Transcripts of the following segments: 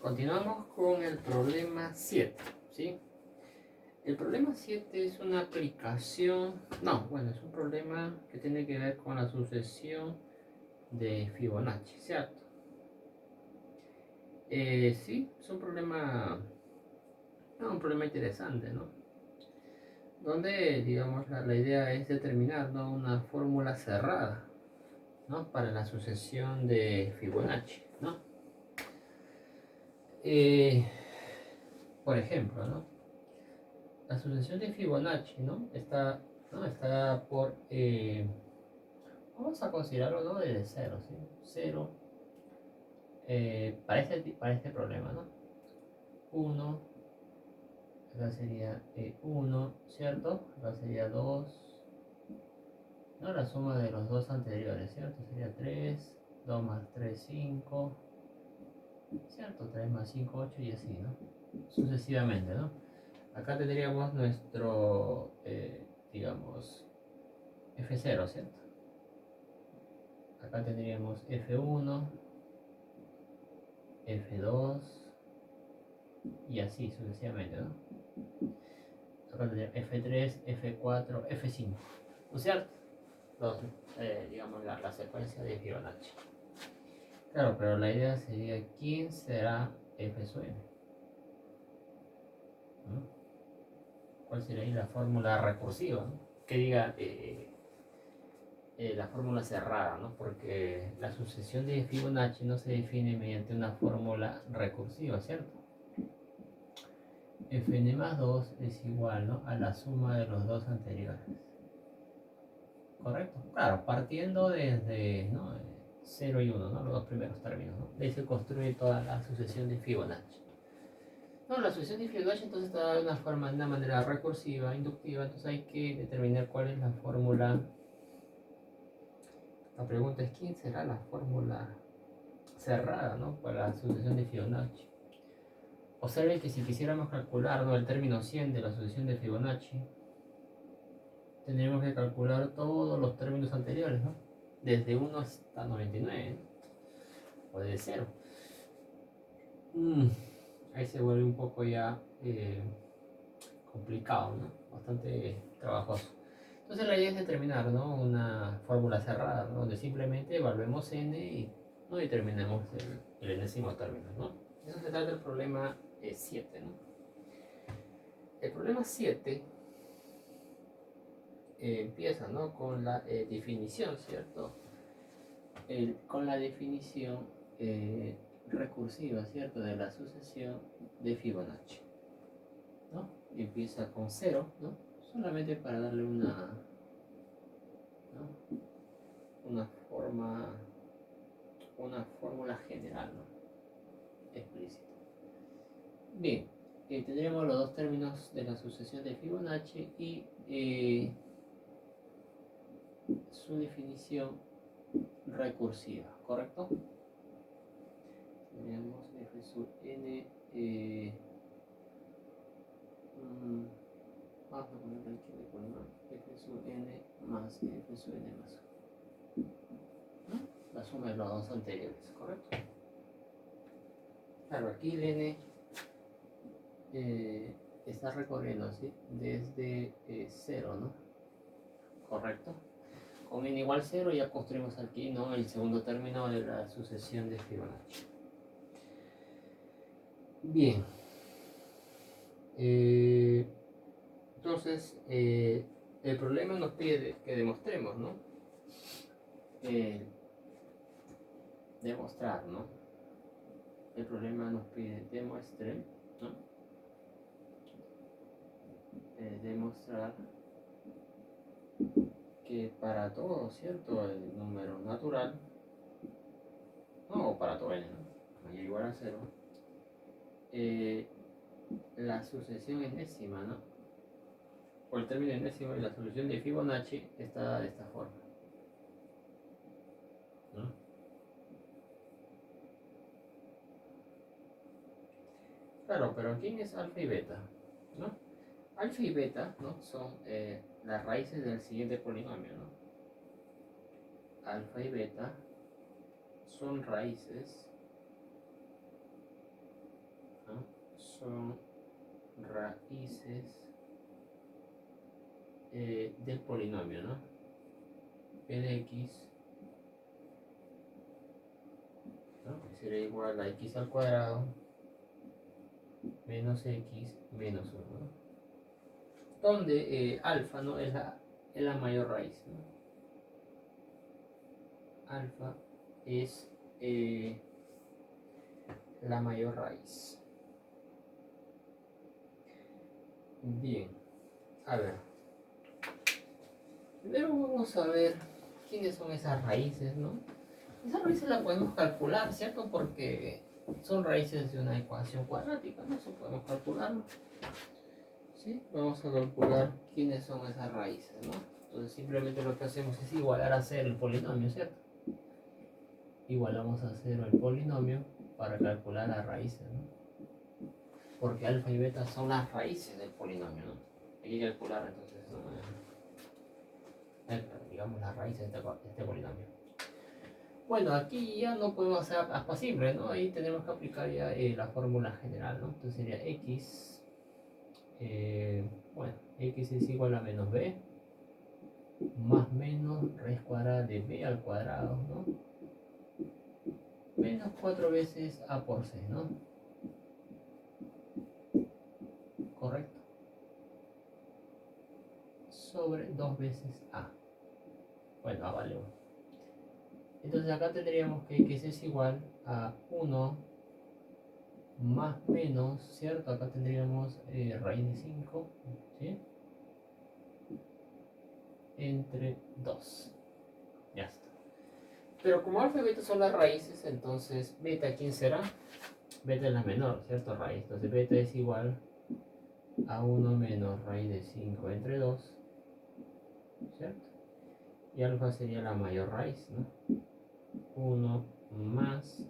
Continuamos con el problema 7, ¿sí? El problema 7 es una aplicación, es un problema que tiene que ver con la sucesión de Fibonacci, ¿cierto? Sí, es un problema interesante, ¿no? Donde, digamos, la idea es determinar, ¿no?, una fórmula cerrada, ¿no?, para la sucesión de Fibonacci, ¿no? Por ejemplo, ¿no?, la sucesión de Fibonacci, ¿no?, está por, vamos a considerarlo, ¿no?, desde 0, ¿sí? 0, para este problema, ¿no? 1, acá sería 1, ¿cierto? Acá sería 2, ¿no? La suma de los dos anteriores, ¿cierto? Sería 3, 2 más 3, 5, ¿cierto? 3 más 5, 8 y así, ¿no? Sucesivamente, ¿no? Acá tendríamos nuestro, digamos, F0, ¿cierto? Acá tendríamos F1, F2 y así sucesivamente, ¿no? Acá tendríamos F3, F4, F5, ¿no es cierto? Digamos, la secuencia de Fibonacci. Claro, pero la idea sería quién será F sub n, ¿no? ¿Cuál sería ahí la fórmula recursiva, ¿no?, que diga la fórmula cerrada, ¿no? Porque la sucesión de Fibonacci no se define mediante una fórmula recursiva, ¿cierto? Fn más 2 es igual, ¿no?, a la suma de los dos anteriores. ¿Correcto? Claro, partiendo desde, ¿no?, 0 y 1, ¿no?, los dos primeros términos, ¿no? De ahí se construye toda la sucesión de Fibonacci. No, la sucesión de Fibonacci entonces está de una manera recursiva, inductiva, entonces hay que determinar cuál es la fórmula. La pregunta es quién será la fórmula cerrada, ¿no?, para la sucesión de Fibonacci. Observen que si quisiéramos calcular, ¿no?, el término 100 de la sucesión de Fibonacci, tendríamos que calcular todos los términos anteriores, ¿no?, desde 1 hasta 99, ¿no?, o desde 0. Ahí se vuelve un poco ya complicado, ¿no?, bastante trabajoso. Entonces la idea es determinar, ¿no?, una fórmula cerrada, ¿no?, donde simplemente evaluemos n y no determinemos el enésimo término, ¿no? Eso se trata del problema 7, ¿no? El problema 7 empieza, ¿no?, con la definición, ¿cierto? Con la definición recursiva, ¿cierto?, de la sucesión de Fibonacci, ¿no? Empieza con 0, ¿no?, solamente para darle una, ¿no?, una fórmula general, ¿no?, explícita. Bien, tendríamos los dos términos de la sucesión de Fibonacci y su definición recursiva, ¿correcto? Tenemos f sub n, vamos a poner aquí de color, f sub n más f sub n más 1, ¿no?, la suma de los dos anteriores, ¿correcto? Claro, aquí el n está recorriendo, ¿sí?, desde 0, ¿no? Correcto. Con n igual 0 ya construimos aquí, ¿no?, el segundo término de la sucesión de Fibonacci. Bien. Entonces, el problema nos pide que demostremos, ¿no? Demostrar, ¿no? El problema nos pide demuestre, ¿no? Demostrar que para todo, ¿cierto?, el número natural, no, o para todo n, ¿no?, mayor o igual a 0, la sucesión enésima, ¿no?, o el término enésimo y la solución de Fibonacci está de esta forma, ¿no? Claro, pero ¿quién es alfa y beta?, ¿no? Alfa y beta, ¿no?, son las raíces del siguiente polinomio, ¿no? Alfa y beta son raíces son raíces del polinomio, ¿no? P de x, ¿no? Que será igual a x al cuadrado menos x menos 1, ¿no? Donde alfa, ¿no? es la mayor raíz, ¿no? Alfa es la mayor raíz. Bien, a ver. Primero vamos a ver quiénes son esas raíces, ¿no? Esas raíces las podemos calcular, ¿cierto? Porque son raíces de una ecuación cuadrática, ¿no? Eso podemos calcularlo. ¿Sí? Vamos a calcular quiénes son esas raíces, ¿no? Entonces simplemente lo que hacemos es igualar a cero el polinomio, ¿cierto? Igualamos a cero el polinomio para calcular las raíces, ¿no? Porque alfa y beta son las raíces del polinomio, ¿no? Hay que calcular entonces, ¿no? Digamos las raíces de este polinomio. Bueno, aquí ya no podemos hacer aspa simple, ¿no? Ahí tenemos que aplicar ya la fórmula general, ¿no? Entonces sería x, bueno, x es igual a menos b, más menos raíz cuadrada de b al cuadrado, ¿no? Menos 4 veces a por c, ¿no? Correcto. Sobre 2 veces a. Bueno, a vale 1. Entonces acá tendríamos que x es igual a 1 más menos, ¿cierto? Acá tendríamos raíz de 5, ¿sí? Entre 2. Ya está. Pero como alfa y beta son las raíces, entonces beta, ¿quién será? Beta es la menor, ¿cierto? Raíz. Entonces beta es igual a 1 menos raíz de 5 entre 2, ¿cierto? Y alfa sería la mayor raíz, ¿no? 1 más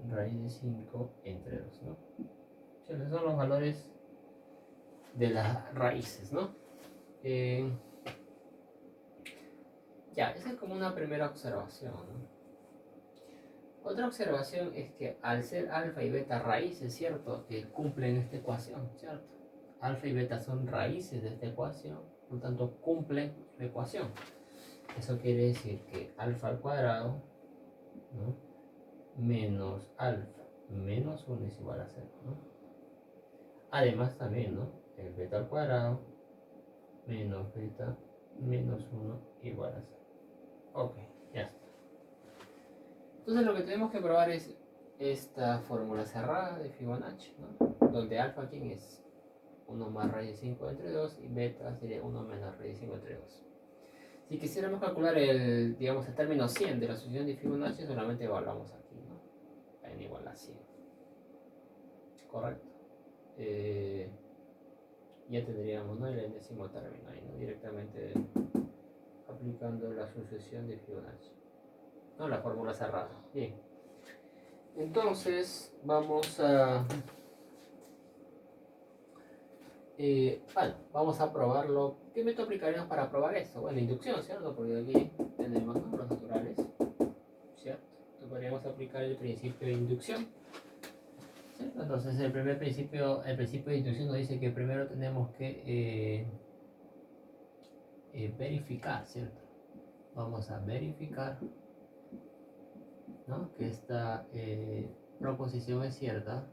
raíz de 5 entre 2, ¿no? Esos son los valores de las raíces, ¿no? Ya, esa es como una primera observación, ¿no? Otra observación es que al ser alfa y beta raíces, ¿cierto? Que cumplen esta ecuación, ¿cierto? Alfa y beta son raíces de esta ecuación, por lo tanto cumplen la ecuación. Eso quiere decir que alfa al cuadrado, ¿no? Menos alfa menos 1 es igual a 0, ¿no? Además también, ¿no? El beta al cuadrado menos beta menos 1 igual a 0. Ok, ya está. Entonces lo que tenemos que probar es esta fórmula cerrada de Fibonacci, ¿no? Donde alfa, ¿quién es? 1 más raíz de 5 entre 2 y beta sería 1 menos raíz de 5 entre 2. Si quisiéramos calcular el, digamos, el término 100 de la sucesión de Fibonacci, solamente evaluamos aquí, ¿no? N igual a 100. Correcto. Ya tendríamos, ¿no? El enésimo término ahí, ¿no? Directamente aplicando la sucesión de Fibonacci. No, la fórmula cerrada. Bien. Entonces, vamos a... bueno, vamos a probarlo. ¿Qué método aplicaríamos para probar esto? Bueno, inducción, ¿cierto? Porque aquí tenemos, ¿no? Los naturales, ¿cierto? Entonces podríamos aplicar el principio de inducción, ¿cierto? Entonces el principio de inducción nos dice que primero tenemos que verificar, ¿cierto? Vamos a verificar, ¿no? Que esta proposición es cierta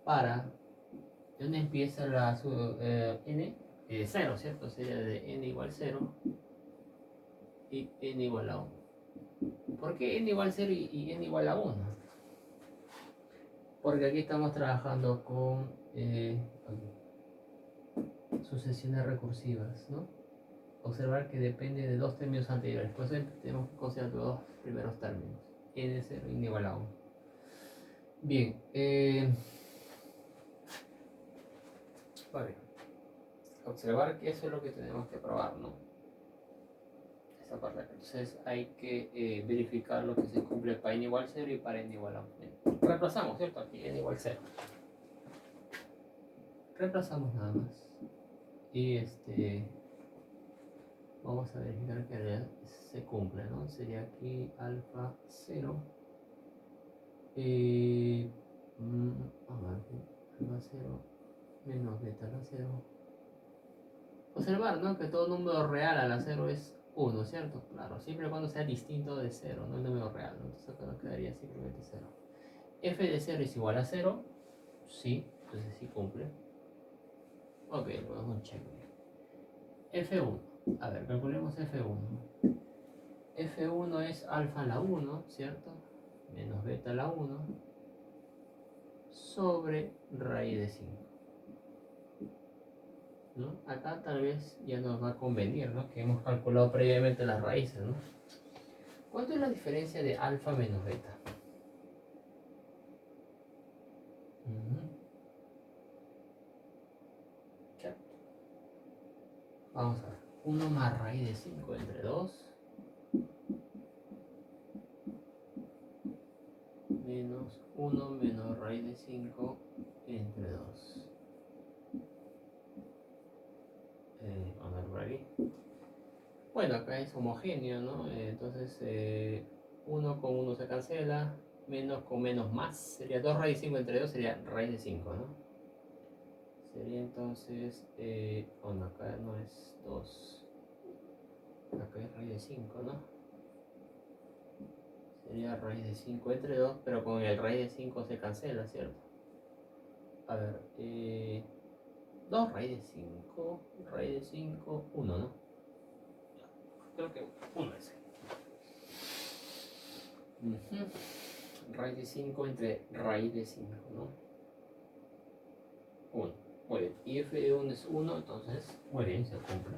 para... ¿Dónde empieza la n? 0, ¿cierto? Sería de n igual 0 y n igual a 1. ¿Por qué n igual a 0 y n igual a 1? Porque aquí estamos trabajando con sucesiones recursivas, ¿no? Observar que depende de dos términos anteriores, por eso tenemos que considerar los dos primeros términos, n0 y n igual a 1. Bien, vale. Observar que eso es lo que tenemos que probar, ¿no? Esa parte. Entonces hay que verificar lo que se cumple para n igual a 0 y para n igual a 1. Reemplazamos, ¿cierto? Aquí n igual a 0. Reemplazamos nada más. Y vamos a verificar que se cumple, ¿no? Sería aquí alfa 0. A 0 menos beta a la 0. Observar, ¿no? Que todo número real a la 0 es 1, ¿cierto? Claro, siempre y cuando sea distinto de 0, no el número real, ¿no? Entonces acá nos quedaría simplemente 0. F de 0 es igual a 0, sí, entonces sí cumple. Ok, le damos un check. F1, a ver, calculemos F1. F1 es alfa a la 1, ¿cierto? Menos beta a la 1 sobre raíz de 5. ¿No? Acá tal vez ya nos va a convenir, ¿no? Que hemos calculado previamente las raíces, ¿no? ¿Cuánto es la diferencia de alfa menos beta? Ya. Vamos a ver. 1 más raíz de 5 entre 2 menos 1 menos raíz de 5 entre 2. Vamos a ver por aquí. Bueno, acá es homogéneo, ¿no? Entonces 1 con 1 se cancela, menos con menos más. Sería 2 raíz de 5 entre 2 sería raíz de 5, ¿no? Sería entonces, bueno, acá no es 2, acá es raíz de 5, ¿no? Sería raíz de 5 entre 2, pero con el raíz de 5 se cancela, ¿cierto? A ver, 2 raíz de 5, raíz de 5, 1, ¿no? Creo que 1 es. Raíz de 5 entre raíz de 5, ¿no? 1. Muy bien. Y f de 1 es 1, entonces, muy bien, se cumple.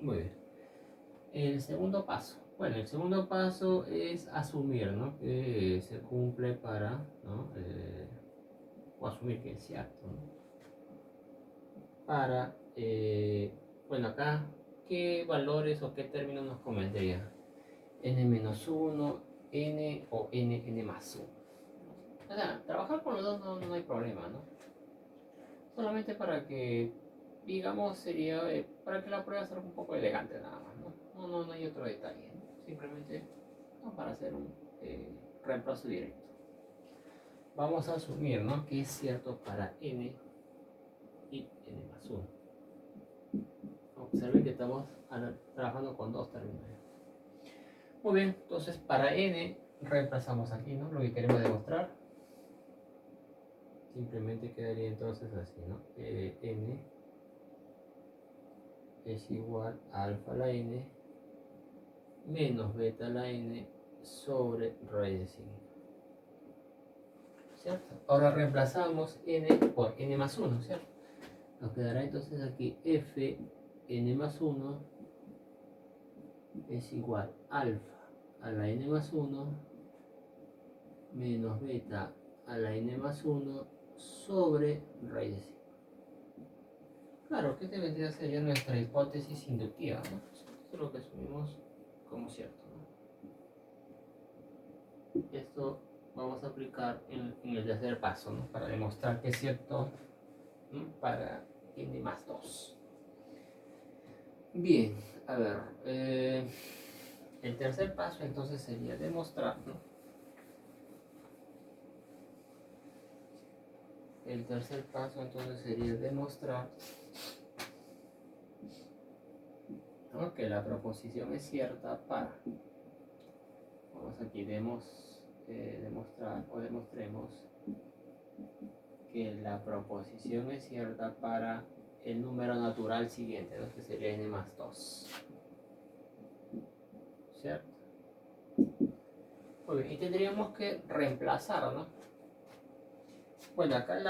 Muy bien. El segundo paso. Bueno, el segundo paso es asumir, ¿no? Que se cumple para, ¿no? O asumir que es cierto, ¿no? Para, bueno, acá, ¿qué valores o qué términos nos convendría? N-1, N o N más 1. O sea, trabajar con los dos no hay problema, ¿no? Solamente para que, digamos, sería para que la prueba sea un poco elegante nada más, ¿no? No hay otro detalle, ¿no? Simplemente, ¿no? Para hacer un reemplazo directo. Vamos a asumir, ¿no? Que es cierto para n y n más 1. Observen que estamos trabajando con dos términos. Muy bien, entonces para n reemplazamos aquí, ¿no? Lo que queremos demostrar. Simplemente quedaría entonces así, ¿no? N es igual a alfa a la n menos beta a la n sobre raíz de 5. ¿Cierto? Ahora reemplazamos n por n más 1, ¿cierto? Nos quedará entonces aquí f n más 1 es igual a alfa a la n más 1 menos beta a la n más 1 sobre raíz de 5. Claro, que este vendría a ser ya nuestra hipótesis inductiva, ¿no? Esto es lo que asumimos como cierto, ¿no? Esto vamos a aplicar en el tercer paso, ¿no? Para demostrar que es cierto, ¿no? Para n más 2. Bien, a ver, el tercer paso entonces sería demostrar, ¿no? El tercer paso entonces sería demostrar, ¿no? Que la proposición es cierta para, vamos aquí, demostrar o demostremos que la proposición es cierta para el número natural siguiente, ¿no? Que sería n más 2. ¿Cierto? Muy bien, y tendríamos que reemplazar, ¿no? Bueno, acá en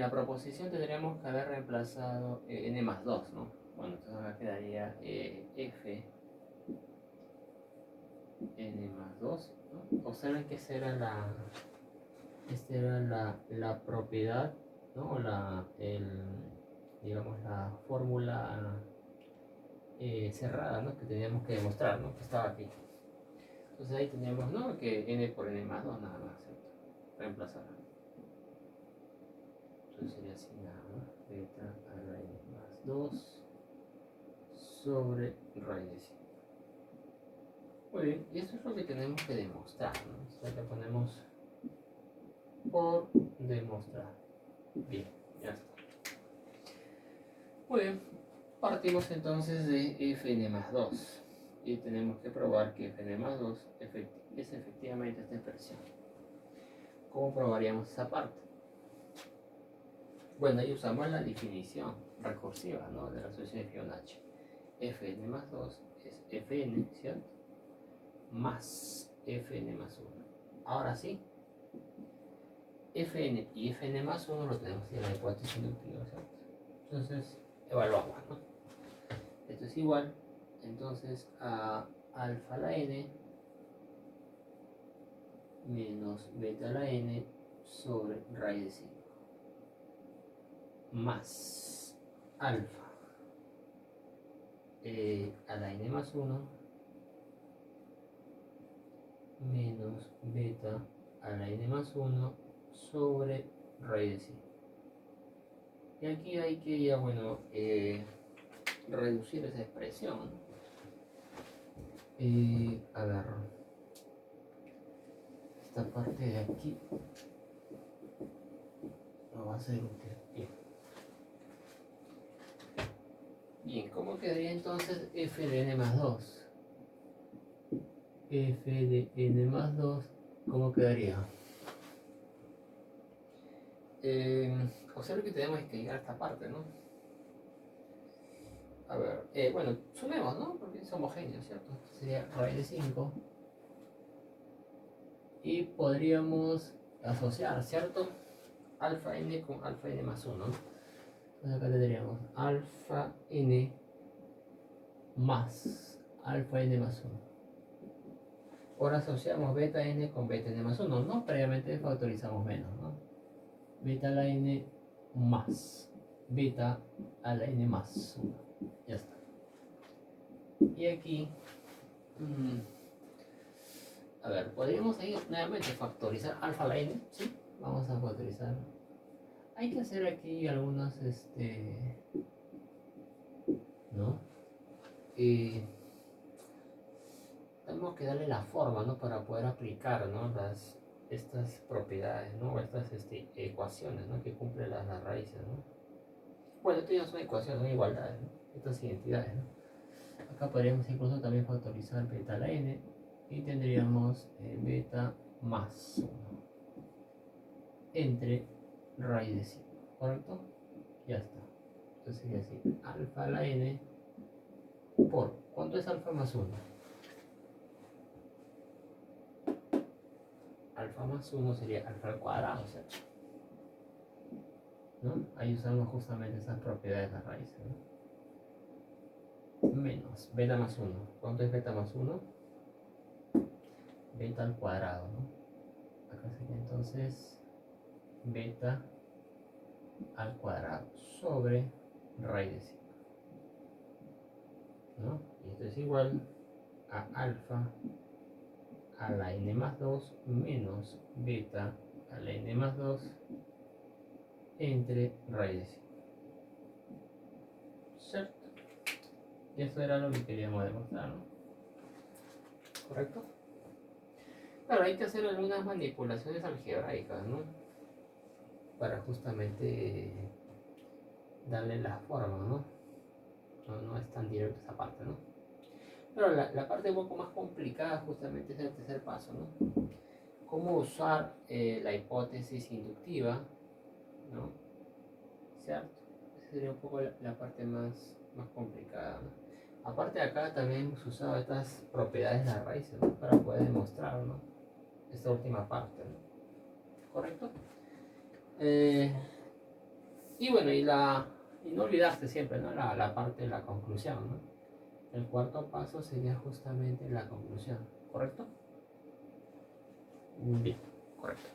la proposición tendríamos que haber reemplazado n más 2, ¿no? Bueno, entonces acá quedaría f n más 2, ¿no? Observen que esta era la propiedad, ¿no? O digamos, la fórmula cerrada, ¿no? Que teníamos que demostrar, ¿no? Que estaba aquí. Entonces ahí teníamos, ¿no? Que n por n más 2 nada más, ¿cierto? Reemplazar. Entonces sería así nada más. Beta a la n más 2 sobre raíz de 5. Muy bien, y esto es lo que tenemos que demostrar, ¿no? Entonces acá ponemos por demostrar. Bien, ya está. Muy bien, partimos entonces de fn más 2 y tenemos que probar que fn más 2 es efectivamente esta expresión. ¿Cómo probaríamos esa parte? Bueno, ahí usamos la definición recursiva, ¿no?, de la solución de Fibonacci. Fn más 2 es Fn, ¿cierto?, más Fn más 1. Ahora sí, Fn y Fn más 1 lo tenemos en la hipótesis inductiva, ¿cierto? Entonces, evaluamos, ¿no? Esto es igual, entonces, a alfa a la n menos beta a la n sobre raíz de 5 más alfa a la n más 1 menos beta a la n más 1 sobre raíz de 5. Y aquí hay que ya, bueno, reducir esa expresión. A ver, esta parte de aquí no va a ser útil. Bien, ¿cómo quedaría entonces f de n más 2? F de n más 2, ¿cómo quedaría? Observe que tenemos que llegar a esta parte, ¿no? A ver, bueno, sumemos, ¿no? Porque es homogéneo, ¿cierto? Sería raíz de 5. Y podríamos asociar, ¿cierto?, alfa n con alfa n más 1. Entonces acá tendríamos alfa n más alfa n más 1. Ahora asociamos beta n con beta n más 1, ¿no? Previamente factorizamos menos, ¿no? Beta a la n más beta a la n más 1. Ya está. Y aquí, a ver, podríamos ahí nuevamente factorizar alfa a la n, ¿sí? Vamos a factorizar. Hay que hacer aquí algunas, ¿no? Tenemos que darle la forma, ¿no?, para poder aplicar, ¿no?, estas propiedades, ¿no?, estas ecuaciones, ¿no?, que cumplen las raíces, ¿no? Bueno, esto ya no son ecuaciones, son igualdades, ¿no?, estas identidades, ¿no? Acá podríamos incluso también factorizar beta a la n y tendríamos beta más 1 entre raíz de 5, ¿correcto? Ya está. Entonces sería así, alfa a la n por, ¿cuánto es alfa más 1? Alfa más 1 sería alfa al cuadrado, ¿cierto? ¿No? Ahí usamos justamente esas propiedades de las raíces, ¿no? Menos beta más 1. ¿Cuánto es beta más 1? Beta al cuadrado, ¿no? Acá sería entonces beta al cuadrado sobre raíz de 5, ¿no? Y esto es igual a alfa a la n más 2 menos beta a la n más 2 entre raíz de 5, ¿cierto? Y eso era lo que queríamos demostrar, ¿no? ¿Correcto? Claro, hay que hacer algunas manipulaciones algebraicas, ¿no?, para justamente darle la forma, ¿no? No es tan directo esa parte, ¿no? Pero la parte un poco más complicada justamente es el tercer paso, ¿no? Cómo usar la hipótesis inductiva, ¿no? ¿Cierto? Esa sería un poco la parte más complicada, ¿no? Aparte de acá también hemos usado estas propiedades de las raíces, ¿no?, para poder demostrar, ¿no?, esta última parte, ¿no? ¿Correcto? Y bueno, y no olvidarse siempre, ¿no?, la parte de la conclusión, ¿no? El cuarto paso sería justamente la conclusión, ¿correcto? Bien, correcto.